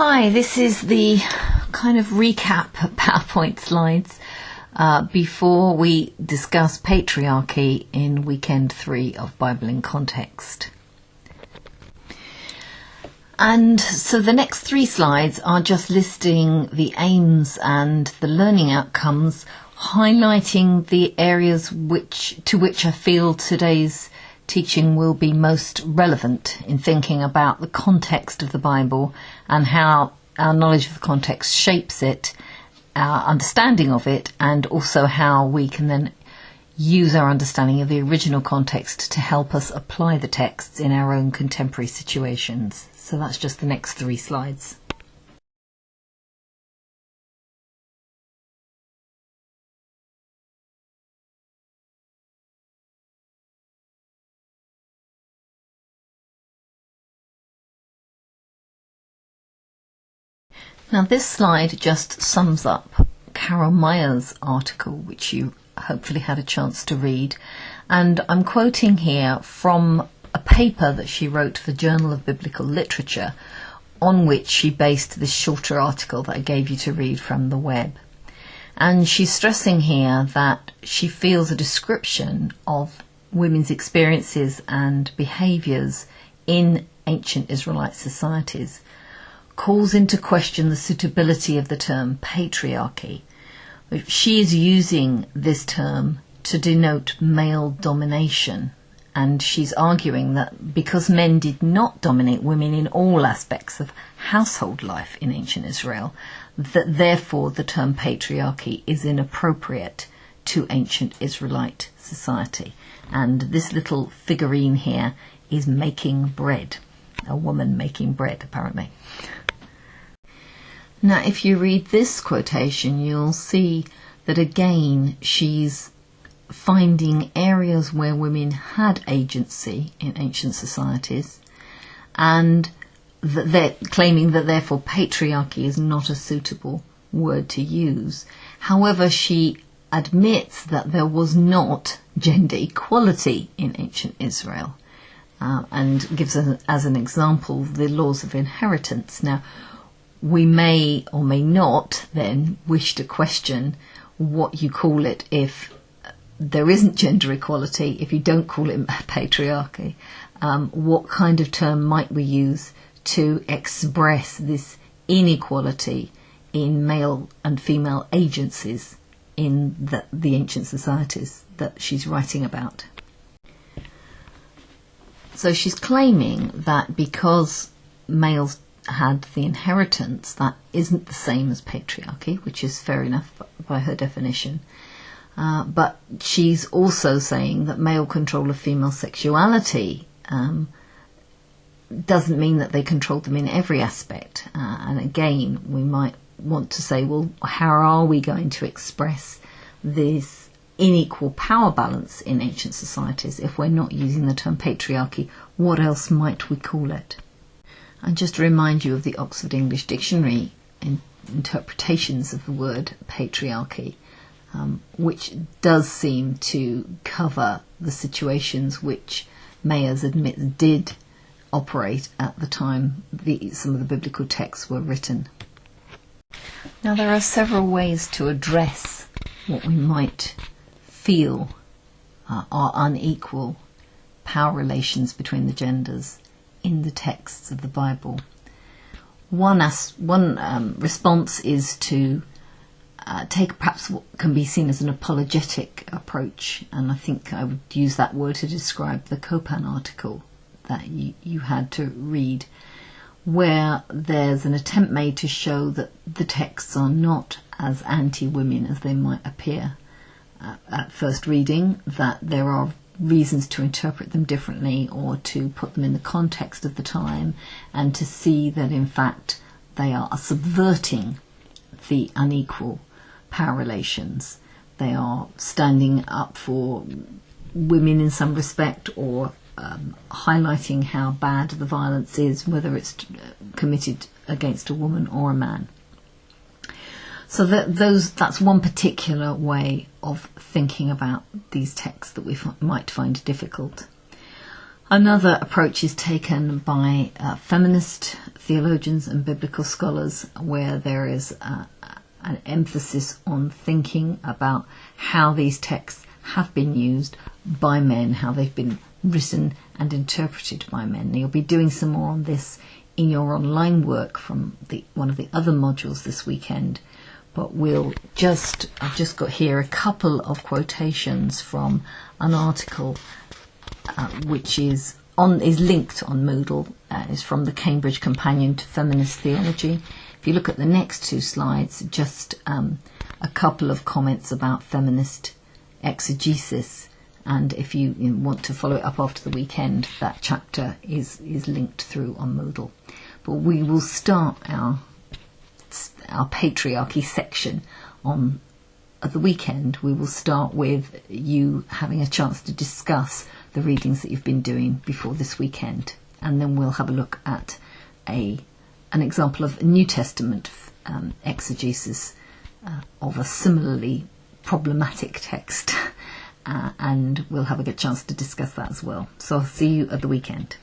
Hi, this is the kind of recap PowerPoint slides before we discuss patriarchy in weekend 3 of Bible in Context. And so the next 3 slides are just listing the aims and the learning outcomes, highlighting the areas to which I feel today's teaching will be most relevant in thinking about the context of the Bible and how our knowledge of the context shapes it, our understanding of it, and also how we can then use our understanding of the original context to help us apply the texts in our own contemporary situations. So that's just the next 3 slides. Now this slide just sums up Carol Meyer's article, which you hopefully had a chance to read, and I'm quoting here from a paper that she wrote for the Journal of Biblical Literature, on which she based this shorter article that I gave you to read from the web. And she's stressing here that she feels a description of women's experiences and behaviours in ancient Israelite societies calls into question the suitability of the term patriarchy. She is using this term to denote male domination, and she's arguing that because men did not dominate women in all aspects of household life in ancient Israel, that therefore the term patriarchy is inappropriate to ancient Israelite society. And this little figurine here is making bread, a woman making bread apparently. Now, if you read this quotation, you'll see that again she's finding areas where women had agency in ancient societies, and that they're claiming that therefore patriarchy is not a suitable word to use. However, she admits that there was not gender equality in ancient Israel, and gives as an example the laws of inheritance. Now, we may or may not then wish to question what you call it if there isn't gender equality, if you don't call it patriarchy. What kind of term might we use to express this inequality in male and female agencies in the ancient societies that she's writing about? So she's claiming that because males had the inheritance, that isn't the same as patriarchy, which is fair enough by her definition. But she's also saying that male control of female sexuality doesn't mean that they controlled them in every aspect. And again, we might want to say, well, how are we going to express this unequal power balance in ancient societies if we're not using the term patriarchy? What else might we call it? And just to remind you of the Oxford English Dictionary interpretations of the word patriarchy, which does seem to cover the situations which Mayers admits did operate at the time some of the biblical texts were written. Now, there are several ways to address what we might feel are unequal power relations between the genders in the texts of the Bible. One response is to take perhaps what can be seen as an apologetic approach, and I think I would use that word to describe the Copan article that you had to read, where there's an attempt made to show that the texts are not as anti-women as they might appear at first reading, that there are reasons to interpret them differently or to put them in the context of the time, and to see that in fact they are subverting the unequal power relations. They are standing up for women in some respect, or highlighting how bad the violence is, whether it's committed against a woman or a man. So that's one particular way of thinking about these texts that we might find difficult. Another approach is taken by feminist theologians and biblical scholars, where there is an emphasis on thinking about how these texts have been used by men, how they've been written and interpreted by men. You'll be doing some more on this in your online work from one of the other modules this weekend, but I've just got here a couple of quotations from an article which is linked on Moodle. Is from the Cambridge Companion to Feminist Theology. If you look at the next two slides, just a couple of comments about feminist exegesis, and if you want to follow it up after the weekend, that chapter is linked through on Moodle. But we will start our patriarchy section at the weekend. We will start with you having a chance to discuss the readings that you've been doing before this weekend, and then we'll have a look at an example of New Testament exegesis of a similarly problematic text, and we'll have a good chance to discuss that as well. So I'll see you at the weekend.